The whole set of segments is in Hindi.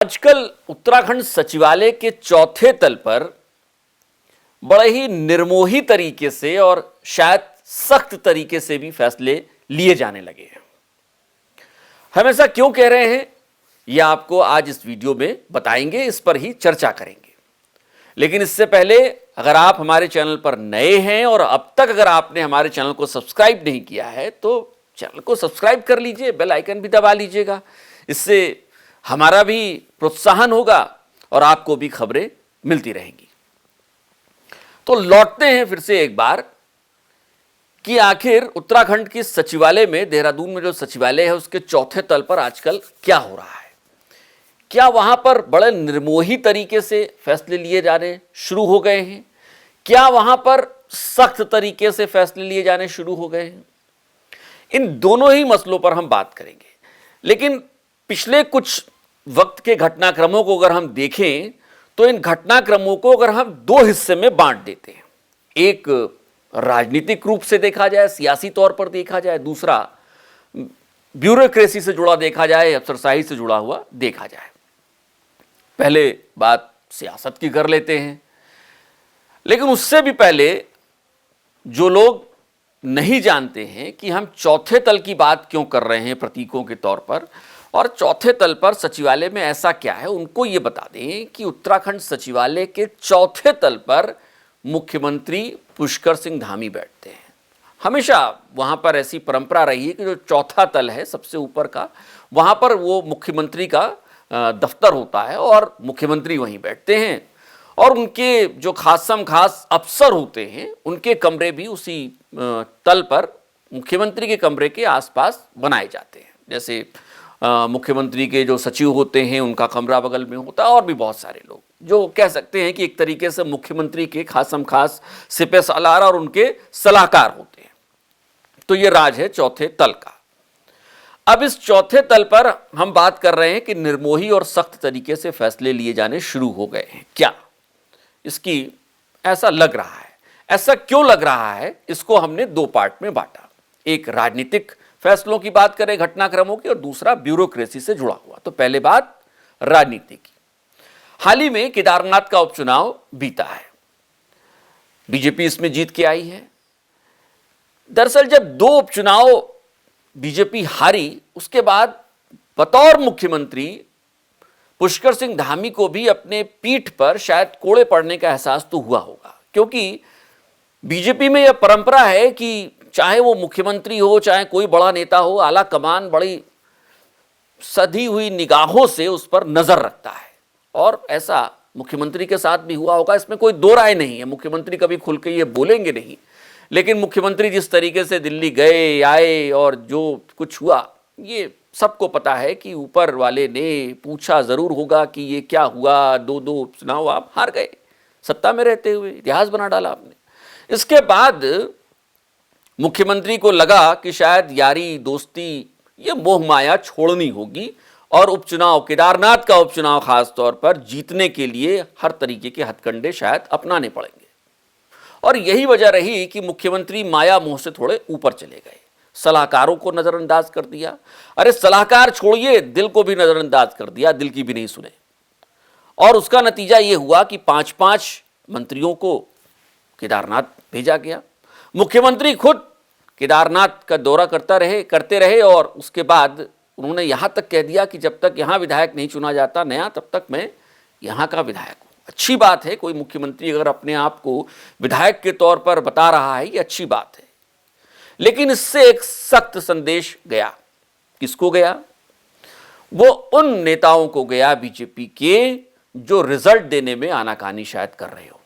आजकल उत्तराखंड सचिवालय के चौथे तल पर बड़े ही निर्मोही तरीके से और शायद सख्त तरीके से भी फैसले लिए जाने लगे हैं। हम ऐसा क्यों कह रहे हैं यह आपको आज इस वीडियो में बताएंगे, इस पर ही चर्चा करेंगे। लेकिन इससे पहले अगर आप हमारे चैनल पर नए हैं और अब तक अगर आपने हमारे चैनल को सब्सक्राइब नहीं किया है तो चैनल को सब्सक्राइब कर लीजिए, बेल आइकन भी दबा लीजिएगा। इससे हमारा भी प्रोत्साहन होगा और आपको भी खबरें मिलती रहेंगी। तो लौटते हैं फिर से एक बार कि आखिर उत्तराखंड की सचिवालय में, देहरादून में जो सचिवालय है उसके चौथे तल पर आजकल क्या हो रहा है। क्या वहां पर बड़े निर्मोही तरीके से फैसले लिए जाने शुरू हो गए हैं? क्या वहां पर सख्त तरीके से फैसले लिए जाने शुरू हो गए हैं? इन दोनों ही मसलों पर हम बात करेंगे। लेकिन पिछले कुछ वक्त के घटनाक्रमों को अगर हम देखें तो इन घटनाक्रमों को अगर हम दो हिस्से में बांट देते हैं, एक राजनीतिक रूप से देखा जाए, सियासी तौर पर देखा जाए, दूसरा ब्यूरोक्रेसी से जुड़ा देखा जाए, अफसरशाही से जुड़ा हुआ देखा जाए। पहले बात सियासत की कर लेते हैं, लेकिन उससे भी पहले जो लोग नहीं जानते हैं कि हम चौथे तल की बात क्यों कर रहे हैं प्रतीकों के तौर पर, और चौथे तल पर सचिवालय में ऐसा क्या है, उनको ये बता दें कि उत्तराखंड सचिवालय के चौथे तल पर मुख्यमंत्री पुष्कर सिंह धामी बैठते हैं। हमेशा वहाँ पर ऐसी परंपरा रही है कि जो चौथा तल है सबसे ऊपर का, वहाँ पर वो मुख्यमंत्री का दफ्तर होता है और मुख्यमंत्री वहीं बैठते हैं और उनके जो खासम खास अफसर होते हैं उनके कमरे भी उसी तल पर मुख्यमंत्री के कमरे के आसपास बनाए जाते हैं। जैसे मुख्यमंत्री के जो सचिव होते हैं उनका कमरा बगल में होता है और भी बहुत सारे लोग जो कह सकते हैं कि एक तरीके से मुख्यमंत्री के खासम खास सिपह सालार और उनके सलाहकार होते हैं। तो ये राज है चौथे तल का। अब इस चौथे तल पर हम बात कर रहे हैं कि निर्मोही और सख्त तरीके से फैसले लिए जाने शुरू हो गए हैं। क्या इसकी ऐसा लग रहा है? ऐसा क्यों लग रहा है, इसको हमने दो पार्ट में बांटा। एक राजनीतिक फैसलों की बात करें, घटनाक्रमों की, और दूसरा ब्यूरोक्रेसी से जुड़ा हुआ। तो पहले बात राजनीति की। हाल ही में केदारनाथ का उपचुनाव बीता है, बीजेपी इसमें जीत के आई है। दरअसल जब दो उपचुनाव बीजेपी हारी, उसके बाद बतौर मुख्यमंत्री पुष्कर सिंह धामी को भी अपने पीठ पर शायद कोड़े पड़ने का एहसास तो हुआ होगा, क्योंकि बीजेपी में यह परंपरा है कि चाहे वो मुख्यमंत्री हो, चाहे कोई बड़ा नेता हो, आला कमान बड़ी सधी हुई निगाहों से उस पर नजर रखता है। और ऐसा मुख्यमंत्री के साथ भी हुआ होगा, इसमें कोई दो राय नहीं है। मुख्यमंत्री कभी खुल के ये बोलेंगे नहीं, लेकिन मुख्यमंत्री जिस तरीके से दिल्ली गए आए और जो कुछ हुआ, ये सबको पता है कि ऊपर वाले ने पूछा जरूर होगा कि ये क्या हुआ, दो दो चुनाव आप हार गए, सत्ता में रहते हुए इतिहास बना डाला आपने। इसके बाद मुख्यमंत्री को लगा कि शायद यारी दोस्ती ये मोह माया छोड़नी होगी और उपचुनाव, केदारनाथ का उपचुनाव खास तौर पर जीतने के लिए हर तरीके के हथकंडे शायद अपनाने पड़ेंगे। और यही वजह रही कि मुख्यमंत्री माया मोह से थोड़े ऊपर चले गए, सलाहकारों को नजरअंदाज कर दिया। अरे सलाहकार छोड़िए, दिल को भी नजरअंदाज कर दिया, दिल की भी नहीं सुने। और उसका नतीजा ये हुआ कि 5-5 मंत्रियों को केदारनाथ भेजा गया। मुख्यमंत्री खुद केदारनाथ का दौरा करते रहे और उसके बाद उन्होंने यहाँ तक कह दिया कि जब तक यहाँ विधायक नहीं चुना जाता नया, तब तक मैं यहाँ का विधायक हूँ। अच्छी बात है, कोई मुख्यमंत्री अगर अपने आप को विधायक के तौर पर बता रहा है, ये अच्छी बात है। लेकिन इससे एक सख्त संदेश गया। किसको गया? वो उन नेताओं को गया बीजेपी के जो रिजल्ट देने में आनाकानी शायद कर रहे होंगे,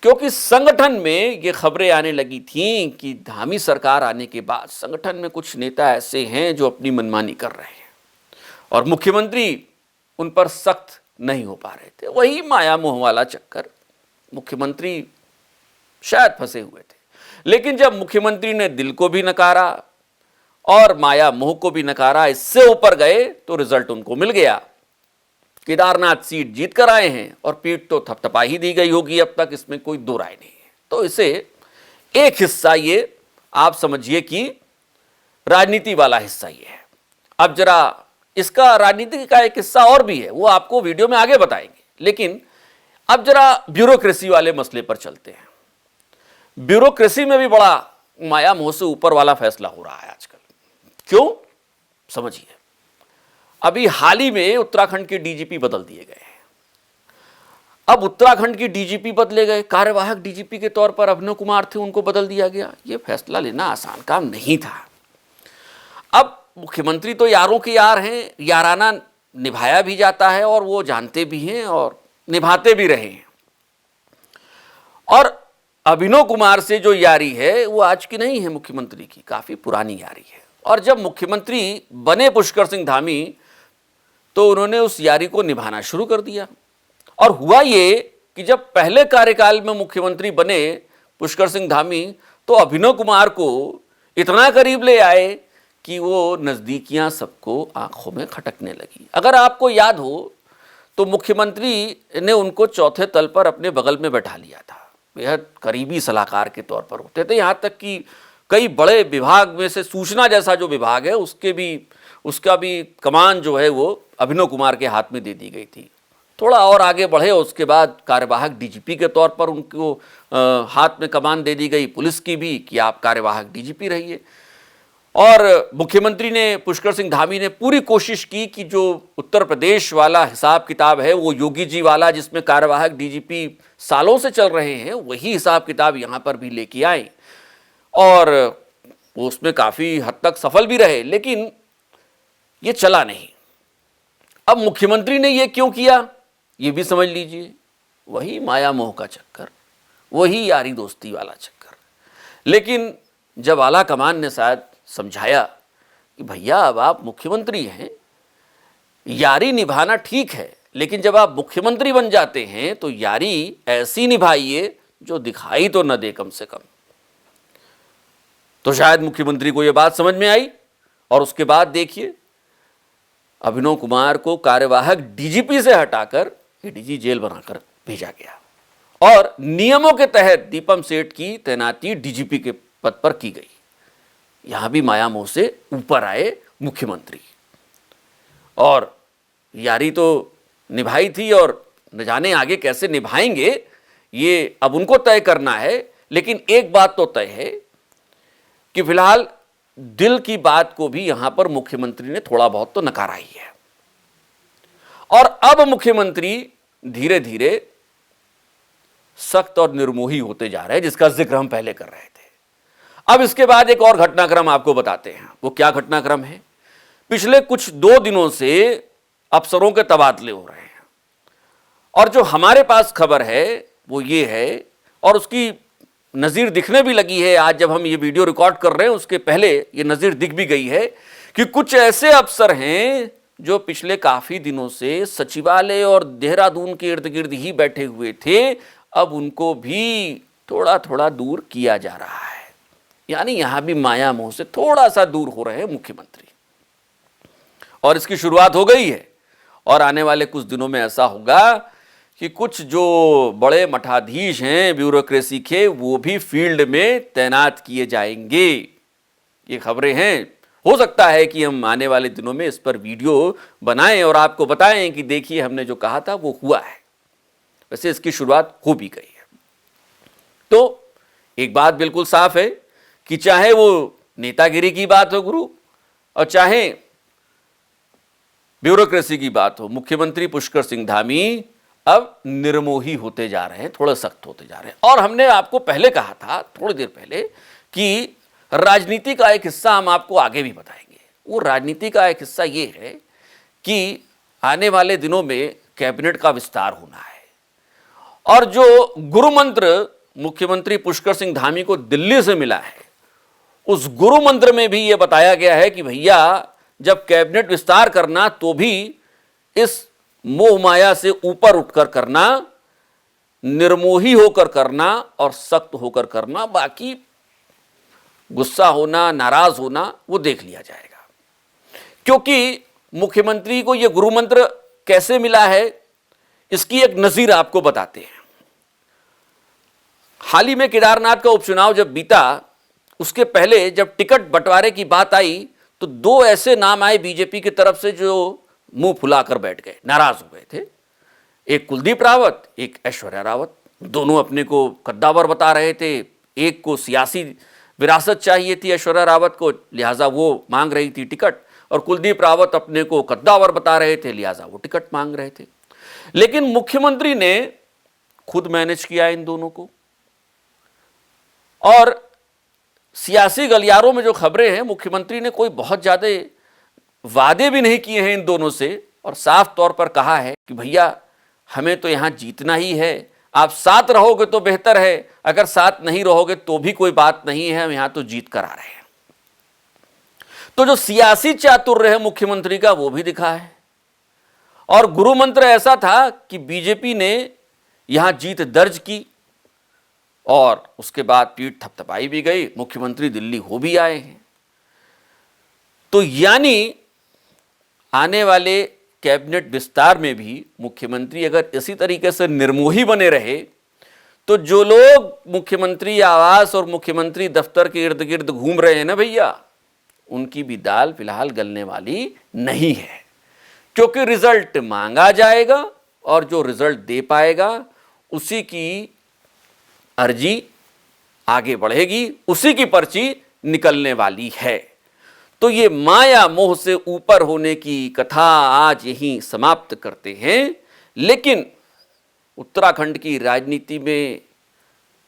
क्योंकि संगठन में ये खबरें आने लगी थीं कि धामी सरकार आने के बाद संगठन में कुछ नेता ऐसे हैं जो अपनी मनमानी कर रहे हैं और मुख्यमंत्री उन पर सख्त नहीं हो पा रहे थे। वही माया मोह वाला चक्कर, मुख्यमंत्री शायद फंसे हुए थे। लेकिन जब मुख्यमंत्री ने दिल को भी नकारा और माया मोह को भी नकारा, इससे ऊपर गए, तो रिजल्ट उनको मिल गया। केदारनाथ सीट जीत कर आए हैं और पीठ तो थपथपा ही दी गई होगी अब तक, इसमें कोई दो राय नहीं है। तो इसे एक हिस्सा ये आप समझिए कि राजनीति वाला हिस्सा ये है। अब जरा इसका राजनीति का एक हिस्सा और भी है, वो आपको वीडियो में आगे बताएंगे। लेकिन अब जरा ब्यूरोक्रेसी वाले मसले पर चलते हैं। ब्यूरोक्रेसी में भी बड़ा माया मोह से ऊपर वाला फैसला हो रहा है आजकल। क्यों, समझिए। अभी हाल ही में उत्तराखंड के डीजीपी बदल दिए गए हैं। अब उत्तराखंड के डीजीपी बदले गए, कार्यवाहक डीजीपी के तौर पर अभिनव कुमार थे, उनको बदल दिया गया। यह फैसला लेना आसान काम नहीं था। अब मुख्यमंत्री तो यारों के यार हैं, याराना निभाया भी जाता है और वो जानते भी हैं और निभाते भी रहे हैं। और अभिनव कुमार से जो यारी है वो आज की नहीं है मुख्यमंत्री की, काफी पुरानी यारी है। और जब मुख्यमंत्री बने पुष्कर सिंह धामी तो उन्होंने उस यारी को निभाना शुरू कर दिया। और हुआ ये कि जब पहले कार्यकाल में मुख्यमंत्री बने पुष्कर सिंह धामी तो अभिनव कुमार को इतना करीब ले आए कि वो नज़दीकियां सबको आंखों में खटकने लगी। अगर आपको याद हो तो मुख्यमंत्री ने उनको चौथे तल पर अपने बगल में बैठा लिया था, बेहद करीबी सलाहकार के तौर पर होते थे। यहाँ तक कि कई बड़े विभाग में से सूचना जैसा जो विभाग है उसका भी कमान जो है वो अभिनव कुमार के हाथ में दे दी गई थी। थोड़ा और आगे बढ़े, उसके बाद कार्यवाहक डीजीपी के तौर पर उनको हाथ में कमान दे दी गई, पुलिस की भी, कि आप कार्यवाहक डीजीपी रहिए। और मुख्यमंत्री ने, पुष्कर सिंह धामी ने पूरी कोशिश की कि जो उत्तर प्रदेश वाला हिसाब किताब है, वो योगी जी वाला जिसमें कार्यवाहक डीजीपी सालों से चल रहे हैं, वही हिसाब किताब यहाँ पर भी लेके आए। और वो उसमें काफ़ी हद तक सफल भी रहे, लेकिन ये चला नहीं। अब मुख्यमंत्री ने ये क्यों किया, ये भी समझ लीजिए। वही माया मोह का चक्कर, वही यारी दोस्ती वाला चक्कर। लेकिन जब आला कमान ने शायद समझाया कि भैया अब आप मुख्यमंत्री हैं, यारी निभाना ठीक है, लेकिन जब आप मुख्यमंत्री बन जाते हैं तो यारी ऐसी निभाइए जो दिखाई तो न दे कम से कम। तो शायद मुख्यमंत्री को यह बात समझ में आई और उसके बाद देखिए अभिनव कुमार को कार्यवाहक डीजीपी से हटाकर एडीजी जेल बनाकर भेजा गया और नियमों के तहत दीपम सेठ की तैनाती डीजीपी के पद पर की गई। यहां भी माया मोह से ऊपर आए मुख्यमंत्री और यारी तो निभाई थी और न जाने आगे कैसे निभाएंगे ये अब उनको तय करना है। लेकिन एक बात तो तय है कि फिलहाल दिल की बात को भी यहां पर मुख्यमंत्री ने थोड़ा बहुत तो नकारा ही है। और अब मुख्यमंत्री धीरे धीरे सख्त और निर्मोही होते जा रहे हैं, जिसका जिक्र हम पहले कर रहे थे। अब इसके बाद एक और घटनाक्रम आपको बताते हैं। वो क्या घटनाक्रम है? पिछले कुछ 2 दिनों से अफसरों के तबादले हो रहे हैं और जो हमारे पास खबर है वो ये है, और उसकी नज़ीर दिखने भी लगी है। आज जब हम ये वीडियो रिकॉर्ड कर रहे हैं उसके पहले ये नज़ीर दिख भी गई है कि कुछ ऐसे अफसर हैं जो पिछले काफ़ी दिनों से सचिवालय और देहरादून के इर्द गिर्द ही बैठे हुए थे, अब उनको भी थोड़ा थोड़ा दूर किया जा रहा है। यानी यहाँ भी माया मोह से थोड़ा सा दूर हो रहे हैं मुख्यमंत्री, और इसकी शुरुआत हो गई है। और आने वाले कुछ दिनों में ऐसा होगा कि कुछ जो बड़े मठाधीश हैं ब्यूरोक्रेसी के, वो भी फील्ड में तैनात किए जाएंगे। ये खबरें हैं। हो सकता है कि हम आने वाले दिनों में इस पर वीडियो बनाएं और आपको बताएं कि देखिए हमने जो कहा था वो हुआ है। वैसे इसकी शुरुआत हो भी गई है। तो एक बात बिल्कुल साफ है कि चाहे वो नेतागिरी की बात हो गुरु और चाहे ब्यूरोक्रेसी की बात हो, मुख्यमंत्री पुष्कर सिंह धामी अब निर्मोही होते जा रहे हैं, थोड़े सख्त होते जा रहे हैं। और हमने आपको पहले कहा था, थोड़ी देर पहले, कि राजनीति का एक हिस्सा हम आपको आगे भी बताएंगे। वो राजनीति का एक हिस्सा ये है कि आने वाले दिनों में कैबिनेट का विस्तार होना है और जो गुरु मंत्र मुख्यमंत्री पुष्कर सिंह धामी को दिल्ली से मिला है, उस गुरु मंत्र में भी ये बताया गया है कि भैया जब कैबिनेट विस्तार करना तो भी इस मोह माया से ऊपर उठकर करना, निर्मोही होकर करना और सख्त होकर करना। बाकी गुस्सा होना, नाराज होना, वो देख लिया जाएगा। क्योंकि मुख्यमंत्री को ये गुरु मंत्र कैसे मिला है, इसकी एक नज़ीर आपको बताते हैं। हाल ही में केदारनाथ का उपचुनाव जब बीता, उसके पहले जब टिकट बंटवारे की बात आई तो दो ऐसे नाम आए बीजेपी की तरफ से जो मुंह फुलाकर बैठ गए, नाराज हो गए थे। एक कुलदीप रावत, एक ऐश्वर्या रावत। दोनों अपने को कद्दावर बता रहे थे। एक को सियासी विरासत चाहिए थी ऐश्वर्या रावत को, लिहाजा वो मांग रही थी टिकट, और कुलदीप रावत अपने को कद्दावर बता रहे थे, लिहाजा वो टिकट मांग रहे थे। लेकिन मुख्यमंत्री ने खुद मैनेज किया इन दोनों को, और सियासी गलियारों में जो खबरें हैं, मुख्यमंत्री ने कोई बहुत ज़्यादा वादे भी नहीं किए हैं इन दोनों से, और साफ तौर पर कहा है कि भैया हमें तो यहाँ जीतना ही है, आप साथ रहोगे तो बेहतर है, अगर साथ नहीं रहोगे तो भी कोई बात नहीं है, हम यहाँ तो जीत कर आ रहे हैं। तो जो सियासी चातुर्य है मुख्यमंत्री का वो भी दिखा है, और गुरु मंत्र ऐसा था कि बीजेपी ने यहाँ जीत दर्ज की और उसके बाद पीठ थपथपाई भी गई, मुख्यमंत्री दिल्ली हो भी आए हैं। तो यानी आने वाले कैबिनेट विस्तार में भी मुख्यमंत्री अगर इसी तरीके से निर्मोही बने रहे तो जो लोग मुख्यमंत्री आवास और मुख्यमंत्री दफ्तर के इर्द गिर्द घूम रहे हैं ना भैया, उनकी भी दाल फिलहाल गलने वाली नहीं है, क्योंकि रिजल्ट मांगा जाएगा और जो रिजल्ट दे पाएगा उसी की अर्जी आगे बढ़ेगी, उसी की पर्ची निकलने वाली है। तो ये माया मोह से ऊपर होने की कथा आज यहीं समाप्त करते हैं। लेकिन उत्तराखंड की राजनीति में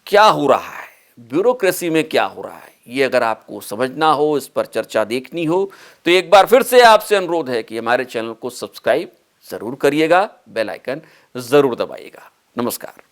क्या हो रहा है, ब्यूरोक्रेसी में क्या हो रहा है, ये अगर आपको समझना हो, इस पर चर्चा देखनी हो, तो एक बार फिर से आपसे अनुरोध है कि हमारे चैनल को सब्सक्राइब ज़रूर करिएगा, बेल आइकन ज़रूर दबाइएगा। नमस्कार।